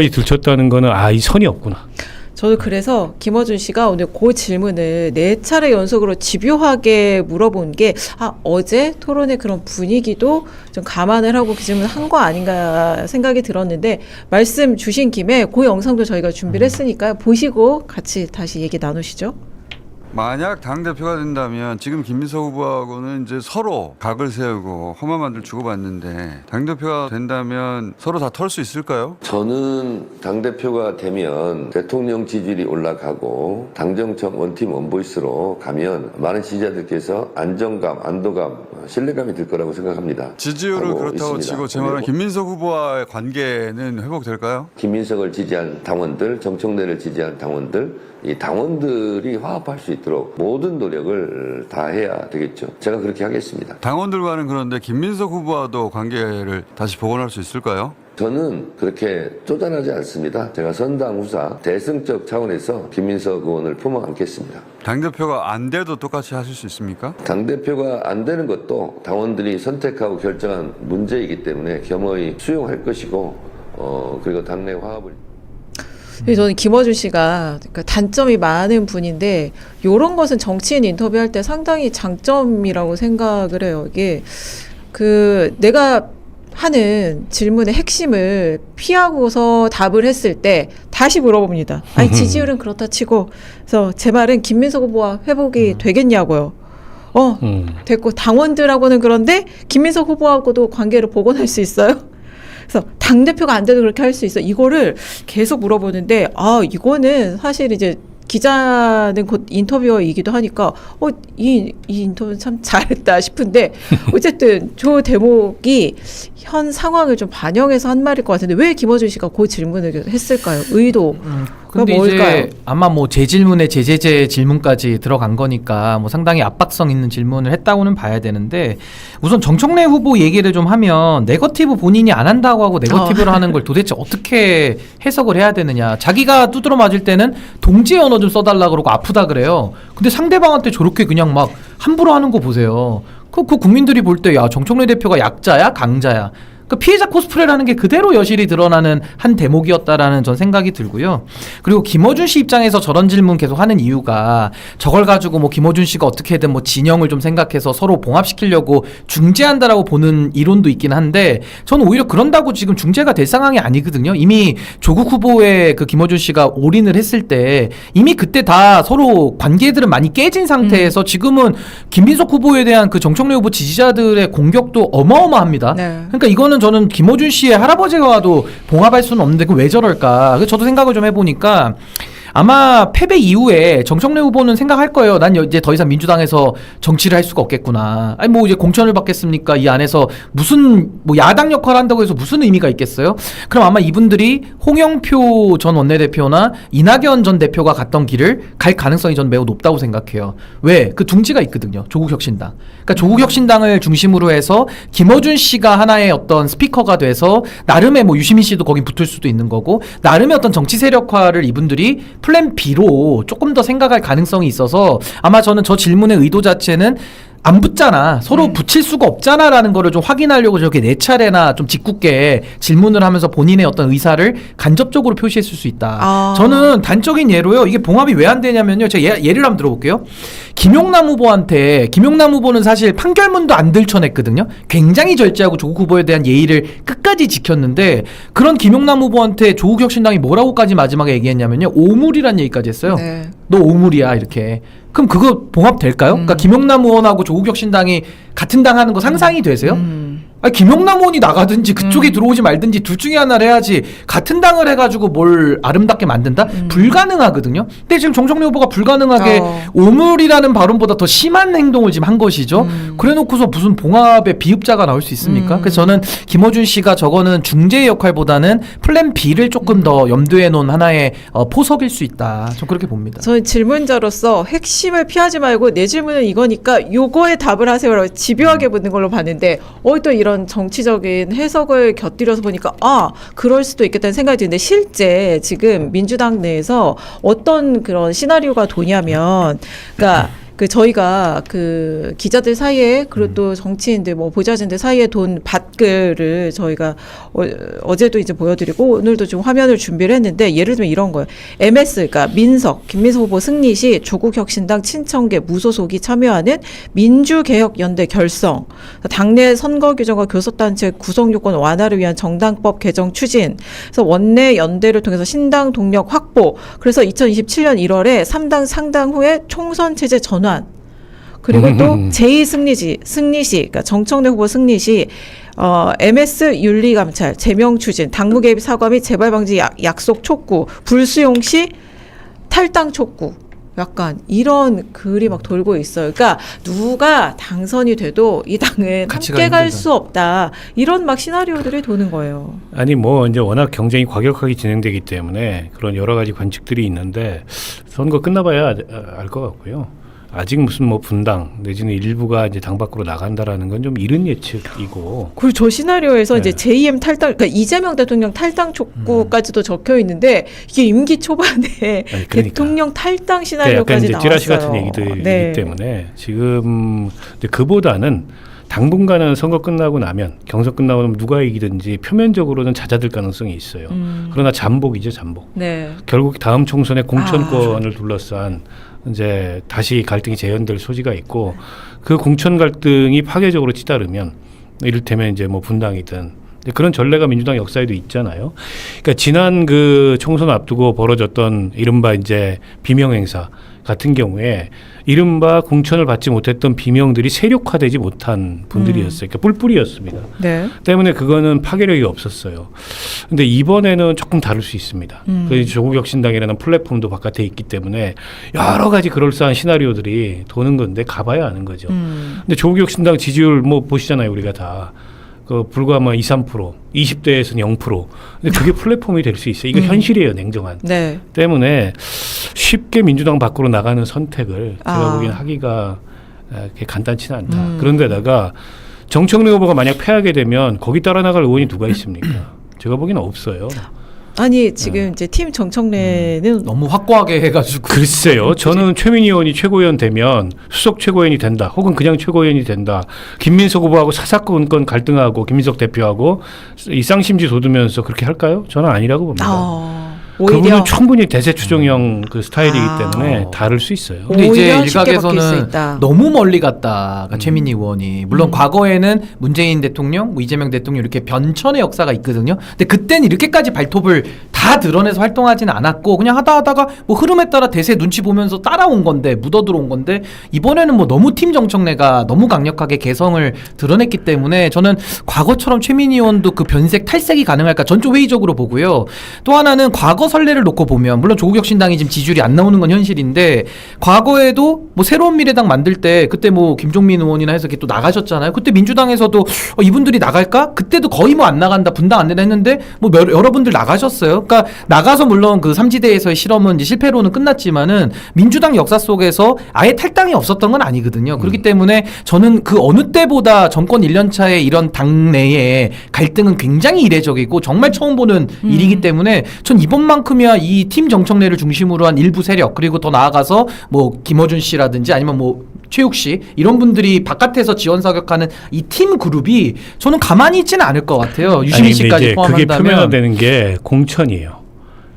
이 들쳤다는 거는 이 선이 없구나. 저도 그래서 김어준 씨가 오늘 그 질문을 4차례 연속으로 집요하게 물어본 게 어제 토론의 그런 분위기도 좀 감안을 하고 그 질문을 한 거 아닌가 생각이 들었는데 말씀 주신 김에 그 영상도 저희가 준비를 했으니까 보시고 같이 다시 얘기 나누시죠. 만약 당대표가 된다면 지금 김민석 후보하고는 이제 서로 각을 세우고 험한 말들 주고받는데 당대표가 된다면 서로 다 털 수 있을까요? 저는 당대표가 되면 대통령 지지율이 올라가고 당정청 원팀 원보이스로 가면 많은 지지자들께서 안정감, 안도감, 신뢰감이 들 거라고 생각합니다. 지지율을 그렇다고 있습니다. 치고 제 말은 김민석 후보와의 관계는 회복될까요? 김민석을 지지한 당원들, 정청래를 지지한 당원들, 이 당원들이 화합할 수 있도록 모든 노력을 다해야 되겠죠. 제가 그렇게 하겠습니다. 당원들과는 그런데 김민석 후보와도 관계를 다시 복원할 수 있을까요? 저는 그렇게 쪼잔하지 않습니다. 제가 선당 후사 대승적 차원에서 김민석 의원을 품어 안겠습니다. 당대표가 안 돼도 똑같이 하실 수 있습니까? 당대표가 안 되는 것도 당원들이 선택하고 결정한 문제이기 때문에 겸허히 수용할 것이고 그리고 당내 화합을 저는 김어준 씨가 단점이 많은 분인데 이런 것은 정치인 인터뷰할 때 상당히 장점이라고 생각을 해요. 이게 내가 하는 질문의 핵심을 피하고서 답을 했을 때 다시 물어봅니다. 아니 지지율은 그렇다 치고 그래서 제 말은 김민석 후보와 회복이 되겠냐고요. 됐고 당원들하고는 그런데 김민석 후보하고도 관계를 복원할 수 있어요? 그래서 당대표가 안 돼도 그렇게 할 수 있어. 이거를 계속 물어보는데 이거는 사실 이제 기자는 곧 인터뷰어이기도 하니까 이 인터뷰는 참 잘했다 싶은데 어쨌든 저 대목이 현 상황을 좀 반영해서 한 말일 것 같은데 왜 김어준 씨가 그 질문을 했을까요? 의도가 근데 뭘까요? 이제 아마 제 질문에 제제제 질문까지 들어간 거니까 상당히 압박성 있는 질문을 했다고는 봐야 되는데 우선 정청래 후보 얘기를 좀 하면 네거티브 본인이 안 한다고 하고 네거티브를 하는 걸 도대체 어떻게 해석을 해야 되느냐. 자기가 두드러 맞을 때는 동지의 언어 좀 써달라 그러고 아프다 그래요. 근데 상대방한테 저렇게 그냥 막 함부로 하는 거 보세요. 그 국민들이 볼 때 정청래 대표가 약자야 강자야. 그 피해자 코스프레라는 게 그대로 여실히 드러나는 한 대목이었다라는 전 생각이 들고요. 그리고 김어준 씨 입장에서 저런 질문 계속 하는 이유가 저걸 가지고 김어준 씨가 어떻게든 진영을 좀 생각해서 서로 봉합시키려고 중재한다라고 보는 이론도 있긴 한데 저는 오히려 그런다고 지금 중재가 될 상황이 아니거든요. 이미 조국 후보의 김어준 씨가 올인을 했을 때 이미 그때 다 서로 관계들은 많이 깨진 상태에서 지금은 김민석 후보에 대한 정청래 후보 지지자들의 공격도 어마어마합니다. 네. 그러니까 이거는 저는 김어준 씨의 할아버지와도 봉합할 수는 없는데 왜 저럴까? 저도 생각을 좀 해보니까 아마 패배 이후에 정청래 후보는 생각할 거예요. 난 이제 더 이상 민주당에서 정치를 할 수가 없겠구나. 아니 이제 공천을 받겠습니까? 이 안에서 무슨 야당 역할을 한다고 해서 무슨 의미가 있겠어요? 그럼 아마 이분들이 홍영표 전 원내대표나 이낙연 전 대표가 갔던 길을 갈 가능성이 전 매우 높다고 생각해요. 왜? 그 둥지가 있거든요. 조국혁신당. 그러니까 조국혁신당을 중심으로 해서 김어준 씨가 하나의 어떤 스피커가 돼서 나름의 유시민 씨도 거기 붙을 수도 있는 거고 나름의 어떤 정치 세력화를 이분들이 플랜 B로 조금 더 생각할 가능성이 있어서 아마 저는 저 질문의 의도 자체는 안 붙잖아. 서로 붙일 수가 없잖아 라는 거를 좀 확인하려고 저렇게 4차례나 좀 짓궂게 질문을 하면서 본인의 어떤 의사를 간접적으로 표시했을 수 있다. 저는 단적인 예로요. 이게 봉합이 왜 안 되냐면요. 제가 예를 한번 들어볼게요. 김용남 후보는 사실 판결문도 안 들춰냈거든요. 굉장히 절제하고 조국 후보에 대한 예의를 끝까지 지켰는데 그런 김용남 후보한테 조국혁신당이 뭐라고까지 마지막에 얘기했냐면요. 오물이란 얘기까지 했어요. 네. 너 오물이야 이렇게. 그럼 그거 봉합될까요? 그러니까 김용남 의원하고 조국혁신당이 같은 당 하는 거 상상이 되세요? 아니, 김용남 의원이 나가든지 그쪽에 들어오지 말든지 둘 중에 하나를 해야지 같은 당을 해가지고 뭘 아름답게 만든다? 불가능하거든요. 근데 지금 정청래 후보가 불가능하게 오물이라는 발언보다 더 심한 행동을 지금 한 것이죠. 그래놓고서 무슨 봉합의 비읍자가 나올 수 있습니까? 그래서 저는 김어준 씨가 저거는 중재의 역할보다는 플랜 B를 조금 더 염두에 놓은 하나의 포석일 수 있다. 저 그렇게 봅니다. 저는 질문자로서 핵심을 피하지 말고 내 질문은 이거니까 요거에 답을 하세요라고 집요하게 묻는 걸로 봤는데 또 이런 정치적인 해석을 곁들여서 보니까 그럴 수도 있겠다는 생각이 드는데 실제 지금 민주당 내에서 어떤 그런 시나리오가 도냐면 그러니까 그 저희가 그 기자들 사이에 그리고 또 정치인들 뭐 보좌진들 사이에 돈 받글을 저희가 어제도 이제 보여드리고 오늘도 좀 화면을 준비를 했는데 예를 들면 이런 거예요. MS 그러니까 민석 김민석 후보 승리 시 조국혁신당 친청계 무소속이 참여하는 민주개혁연대 결성, 당내 선거 규정과 교섭단체 구성 요건 완화를 위한 정당법 개정 추진, 그래서 원내 연대를 통해서 신당 동력 확보, 그래서 2027년 1월에 3당 상당 후에 총선 체제 전환. 그리고 또 제2승리시, 그러니까 정청래 후보 승리시 MS 윤리감찰, 제명 추진, 당무 개입 사과 및 재발 방지 약속 촉구, 불수용 시 탈당 촉구. 약간 이런 글이 막 돌고 있어요. 그러니까 누가 당선이 돼도 이 당은 함께 갈 수 없다. 이런 막 시나리오들이 도는 거예요. 아니 뭐 이제 워낙 경쟁이 과격하게 진행되기 때문에 그런 여러 가지 관측들이 있는데 선거 끝나봐야 알 것 같고요. 아직 무슨 뭐 분당 내지는 일부가 이제 당 밖으로 나간다라는 건 좀 이른 예측이고. 그리고 저 시나리오에서 네. 이제 JM 탈당, 그러니까 이재명 대통령 탈당 촉구까지도 적혀 있는데 이게 임기 초반에 그러니까. 대통령 탈당 약간 시나리오까지 이제 나왔어요. 찌라시 같은 얘기들이기 네. 때문에 지금 근데 그보다는 당분간은 선거 끝나고 나면 경선 끝나고 나면 누가 이기든지 표면적으로는 잦아들 가능성이 있어요. 그러나 잠복이죠, 잠복. 네. 결국 다음 총선에 공천권을 둘러싼 이제 다시 갈등이 재현될 소지가 있고 그 공천 갈등이 파괴적으로 치달으면 이를테면 이제 뭐 분당이든 그런 전례가 민주당 역사에도 있잖아요. 그러니까 지난 그 총선 앞두고 벌어졌던 이른바 이제 비명 행사 같은 경우에 이른바 공천을 받지 못했던 비명들이 세력화되지 못한 분들이었어요. 그러니까 뿔뿔이였습니다. 네. 때문에 그거는 파괴력이 없었어요. 근데 이번에는 조금 다를 수 있습니다. 그래서 조국혁신당이라는 플랫폼도 바깥에 있기 때문에 여러 가지 그럴싸한 시나리오들이 도는 건데 가봐야 아는 거죠. 근데 조국혁신당 지지율 뭐 보시잖아요. 우리가 다. 그 불과 뭐 2, 3%, 20대에서는 0%. 근데 그게 플랫폼이 될 수 있어요. 이거 현실이에요, 냉정한. 네. 때문에 쉽게 민주당 밖으로 나가는 선택을 제가 보기엔 하기가 그렇게 간단치는 않다. 그런데다가 정청래 후보가 만약 패하게 되면 거기 따라 나갈 의원이 누가 있습니까? 제가 보기에는 없어요. 아니 지금 이제 팀 정청래는 너무 확고하게 해가지고. 글쎄요. 저는 최민희 의원이 최고위원 되면 수석 최고위원이 된다. 혹은 그냥 최고위원이 된다. 김민석 후보하고 사사건건 갈등하고 김민석 대표하고 이 쌍심지 돋으면서 그렇게 할까요? 저는 아니라고 봅니다. 오히려 그분은 충분히 대세 추종형 그 스타일이기 때문에 다를 수 있어요. 근데 이제 오히려 쉽게 바뀔 수 일각에서는 있다. 너무 멀리 갔다. 최민희 의원이 물론 과거에는 문재인 대통령, 뭐 이재명 대통령 이렇게 변천의 역사가 있거든요. 근데 그때는 이렇게까지 발톱을 다 드러내서 활동하지는 않았고 그냥 하다가 뭐 흐름에 따라 대세 눈치 보면서 따라온 건데 묻어들어온 건데 이번에는 뭐 너무 팀 정청래가 너무 강력하게 개성을 드러냈기 때문에 저는 과거처럼 최민희 의원도 그 변색 탈색이 가능할까 전 좀 회의적으로 보고요. 또 하나는 과거 선례를 놓고 보면 물론 조국혁신당이 지금 지지율이 안 나오는 건 현실인데 과거에도 뭐 새로운 미래당 만들 때 그때 뭐 김종민 의원이나 해서 이렇게 또 나가셨잖아요. 그때 민주당에서도 이분들이 나갈까? 그때도 거의 뭐 안 나간다 분당 안 된다 했는데 뭐 여러분들 나가셨어요. 그러니까 나가서 물론 그 삼지대에서의 실험은 이제 실패로는 끝났지만은 민주당 역사 속에서 아예 탈당이 없었던 건 아니거든요. 그렇기 때문에 저는 그 어느 때보다 정권 1년 차에 이런 당내의 갈등은 굉장히 이례적이고 정말 처음 보는 일이기 때문에 전 이번만큼이야 이 팀 정청래를 중심으로 한 일부 세력 그리고 더 나아가서 뭐 김어준 씨라든지 아니면 뭐 최욱 씨 이런 분들이 바깥에서 지원 사격하는 이 팀 그룹이 저는 가만히 있지는 않을 것 같아요. 유시민 씨까지 포함한다면. 그게 표면화되는 게 공천이에요.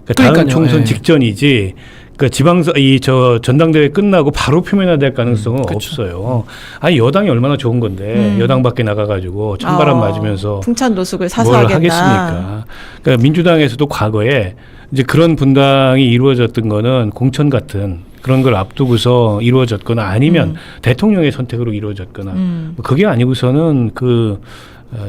그러니까 다음 그러니까요. 총선 예. 직전이지. 그 지방선 저 전당대회 끝나고 바로 표면화될 가능성은 없어요. 아니 여당이 얼마나 좋은 건데 여당 밖에 나가가지고 찬바람 맞으면서 풍찬 노숙을 뭘 사사하겠나. 하겠습니까? 그러니까 민주당에서도 과거에 이제 그런 분당이 이루어졌던 거는 공천 같은 그런 걸 앞두고서 이루어졌거나 아니면 대통령의 선택으로 이루어졌거나 뭐 그게 아니고서는 그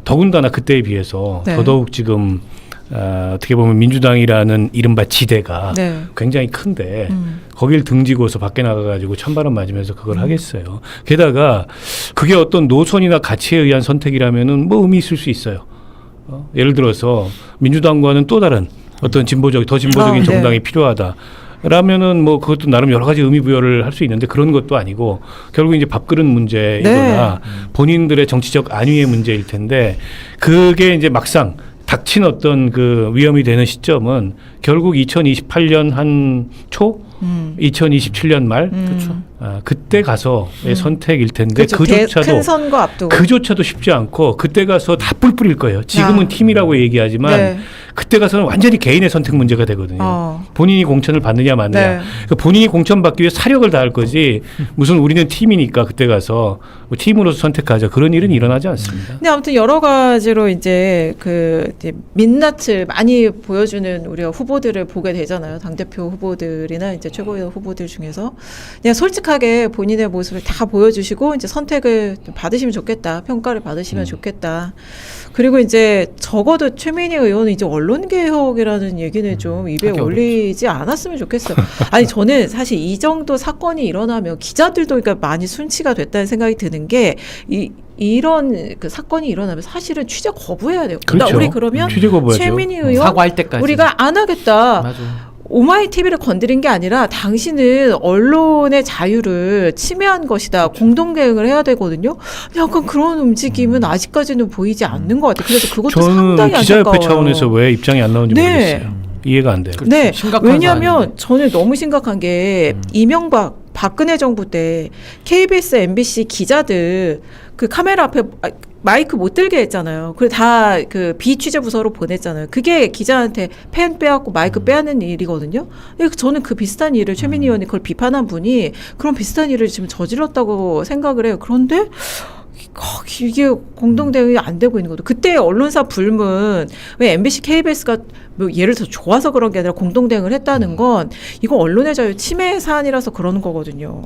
더군다나 그때에 비해서 네. 더더욱 지금 어떻게 보면 민주당이라는 이른바 지대가 네. 굉장히 큰데 거길 등지고서 밖에 나가가지고 찬바람 맞으면서 그걸 하겠어요. 게다가 그게 어떤 노선이나 가치에 의한 선택이라면은 뭐 의미 있을 수 있어요. 예를 들어서 민주당과는 또 다른 어떤 더 진보적인 네. 정당이 필요하다. 라면은 뭐 그것도 나름 여러 가지 의미 부여를 할 수 있는데 그런 것도 아니고 결국 이제 밥그릇 문제이거나 본인들의 정치적 안위의 문제일 텐데 그게 이제 막상 닥친 어떤 그 위험이 되는 시점은 결국 2028년 한 초, 2027년 말, 그때 가서의 선택일 텐데 그렇죠. 큰 선거 앞두고. 그조차도 쉽지 않고 그때 가서 다 뿔뿔일 거예요. 지금은 팀이라고 얘기하지만 네. 그때 가서는 완전히 개인의 선택 문제가 되거든요. 본인이 공천을 받느냐 마느냐. 네. 그러니까 본인이 공천받기 위해 사력을 다할 거지 무슨 우리는 팀이니까 그때 가서 뭐 팀으로서 선택하자 그런 일은 일어나지 않습니다. 근데 아무튼 여러 가지로 이제 이제 민낯을 많이 보여주는 우리가 후보들을 보게 되잖아요. 당대표 후보들이나 이제 최고위원 후보들 중에서 그냥 솔직하게 본인의 모습을 다 보여주시고 이제 선택을 받으시면 좋겠다. 평가를 받으시면 좋겠다. 그리고 이제 적어도 최민희 의원은 이제 언론개혁이라는 얘기는 좀 입에 하기 올리지 않았으면 좋겠어요. 아니 저는 사실 이 정도 사건이 일어나면 기자들도 그러니까 많이 순치가 됐다는 생각이 드는 게 이런 그 사건이 일어나면 사실은 취재 거부해야 돼요. 그렇죠. 우리 그러면 취재 거부하죠. 최민희 의원 사과할 때까지 우리가 안 하겠다. 맞아. 오마이TV를 건드린 게 아니라 당신은 언론의 자유를 침해한 것이다. 공동대응을 해야 되거든요. 약간 그런 움직임은 아직까지는 보이지 않는 것 같아요. 그래서 그것도 저는 상당히 기자협회 안타까워요. 차원에서 왜 입장이 안 나오는지 네. 모르겠어요. 이해가 안 돼요. 네, 심각한 왜냐하면 사안인데. 저는 너무 심각한 게 박근혜 정부 때 KBS, MBC 기자들 그 카메라 앞에 마이크 못 들게 했잖아요. 그래 다 그 비취재 부서로 보냈잖아요. 그게 기자한테 펜 빼앗고 마이크 빼앗는 일이거든요. 저는 그 비슷한 일을 최민희 의원이 그걸 비판한 분이 그런 비슷한 일을 지금 저질렀다고 생각을 해요. 그런데 이게 공동대응이 안 되고 있는 거죠. 그때 언론사 불문 왜 MBC, KBS가 뭐 예를 들어 좋아서 그런 게 아니라 공동대응을 했다는 건 이거 언론의 자유 침해 사안이라서 그러는 거거든요.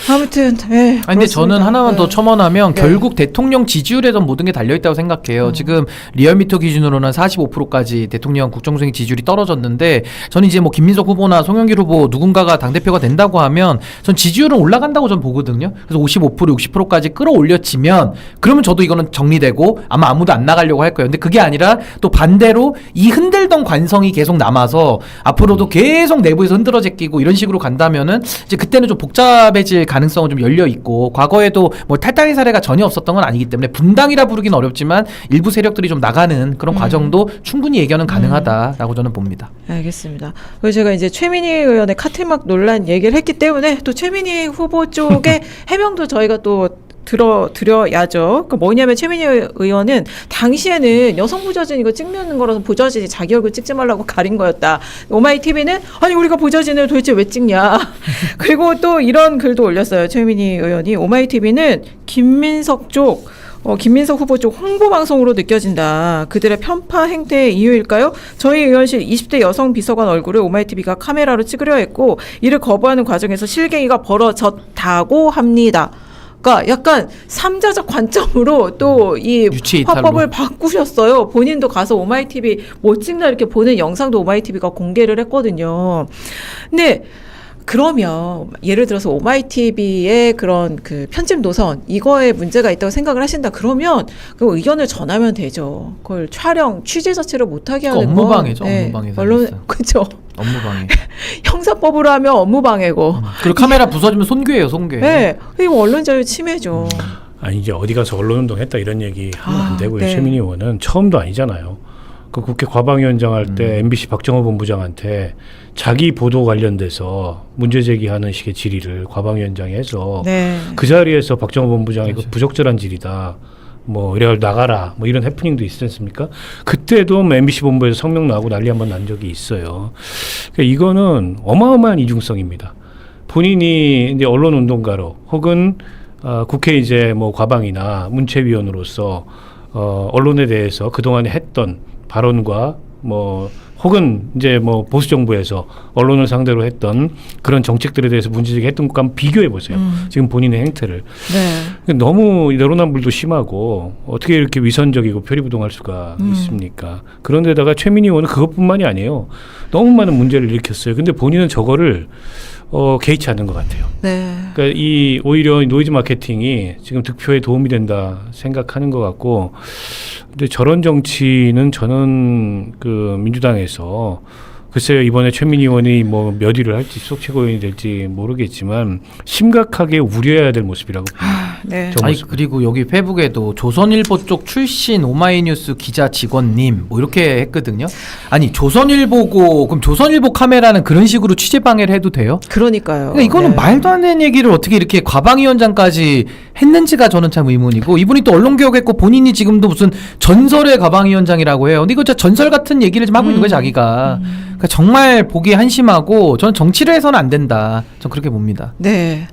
아무튼 아니 근데 저는 하나만 더 첨언하면 네. 결국 대통령 지지율에도 모든 게 달려있다고 생각해요. 지금 리얼미터 기준으로는 45%까지 대통령 국정수행 지지율이 떨어졌는데 저는 이제 뭐 김민석 후보나 송영길 후보 누군가가 당대표가 된다고 하면 전 지지율은 올라간다고 전 보거든요. 그래서 55% 60%까지 끌어올려지면 그러면 저도 이거는 정리되고 아마 아무도 안 나가려고 할 거예요. 근데 그게 아니라 또 반대로 이 흔들던 관성이 계속 남아서 앞으로도 계속 내부에서 흔들어 제끼고 이런 식으로 간다면은 이제 그때는 좀 복잡해질 가능성은 좀 열려 있고 과거에도 뭐 탈당의 사례가 전혀 없었던 건 아니기 때문에 분당이라 부르긴 어렵지만 일부 세력들이 좀 나가는 그런 과정도 충분히 예견은 가능하다라고 저는 봅니다. 알겠습니다. 그래서 제가 이제 최민희 의원의 카트막 논란 얘기를 했기 때문에 또 최민희 후보 쪽의 해명도 저희가 또 드려야죠. 그러니까 뭐냐면 최민희 의원은 당시에는 여성 보좌진 이거 찍는 거라서 보좌진이 자기 얼굴 찍지 말라고 가린 거였다. 오마이TV는 아니 우리가 보좌진을 도대체 왜 찍냐. 그리고 또 이런 글도 올렸어요. 최민희 의원이 오마이TV는 김민석 후보 쪽 홍보 방송으로 느껴진다. 그들의 편파 행태의 이유일까요? 저희 의원실 20대 여성 비서관 얼굴을 오마이TV가 카메라로 찍으려 했고 이를 거부하는 과정에서 실갱이가 벌어졌다고 합니다. 그러니까 약간 삼자적 관점으로 또 이 유치 이탈로. 화법을 바꾸셨어요. 본인도 가서 오마이TV 못 찍나 이렇게 보는 영상도 오마이TV가 공개를 했거든요. 근데 그러면 예를 들어서 오마이TV의 그런 그 편집 노선 이거에 문제가 있다고 생각을 하신다. 그러면 그 의견을 전하면 되죠. 그걸 취재 자체를 못하게 하는 건 업무방해죠. 업무방해서 언론 했어요. 그렇죠. 업무방해. 형사법으로 하면 업무방해고. 그리고 카메라 부서지면 손괴예요, 손괴. 네, 이거 언론 자유 침해죠. 아니 이제 어디 가서 언론운동 했다 이런 얘기 하면 안 되고요. 네. 최민희 의원은 처음도 아니잖아요. 그 국회 과방위원장 할 때 MBC 박정호 본부장한테 자기 보도 관련돼서 문제 제기하는 식의 질의를 과방위원장이 해서 네. 그 자리에서 박정호 본부장이 그 부적절한 질의다. 뭐 이래가 나가라. 뭐 이런 해프닝도 있지 않습니까? 그때도 뭐 MBC 본부에서 성명 나오고 난리 한번 난 적이 있어요. 그러니까 이거는 어마어마한 이중성입니다. 본인이 이제 언론운동가로 혹은 국회 이제 뭐 과방이나 문체위원으로서 언론에 대해서 그동안에 했던 발언과 뭐 혹은 이제 뭐 보수 정부에서 언론을 상대로 했던 그런 정책들에 대해서 문제제기했던 것과 한번 비교해 보세요. 지금 본인의 행태를. 네. 너무 내로남불도 심하고 어떻게 이렇게 위선적이고 표리부동할 수가 있습니까? 그런데다가 최민희 의원은 그것뿐만이 아니에요. 너무 많은 문제를 일으켰어요. 근데 본인은 저거를 개의치 않는 것 같아요. 네. 그러니까 이 오히려 노이즈 마케팅이 지금 득표에 도움이 된다 생각하는 것 같고, 근데 저런 정치는 저는 그 민주당에서 글쎄요 이번에 최민희 의원이 뭐 몇 위를 할지 수석 최고위원이 될지 모르겠지만 심각하게 우려해야 될 모습이라고 봅니다. 네. 저 아니 모습. 그리고 여기 페북에도 조선일보 쪽 출신 오마이뉴스 기자 직원님 뭐 이렇게 했거든요. 아니 조선일보고 그럼 조선일보 카메라는 그런 식으로 취재 방해를 해도 돼요? 그러니까요. 그러니까 이거는 네. 말도 안 되는 얘기를 어떻게 이렇게 과방위원장까지 했는지가 저는 참 의문이고 이분이 또 언론개혁했고 본인이 지금도 무슨 전설의 과방위원장이라고 해요. 근데 이거 진짜 전설 같은 얘기를 지금 하고 있는 거예요 자기가. 그러니까 정말 보기 한심하고 저는 정치를 해서는 안 된다. 전 그렇게 봅니다. 네.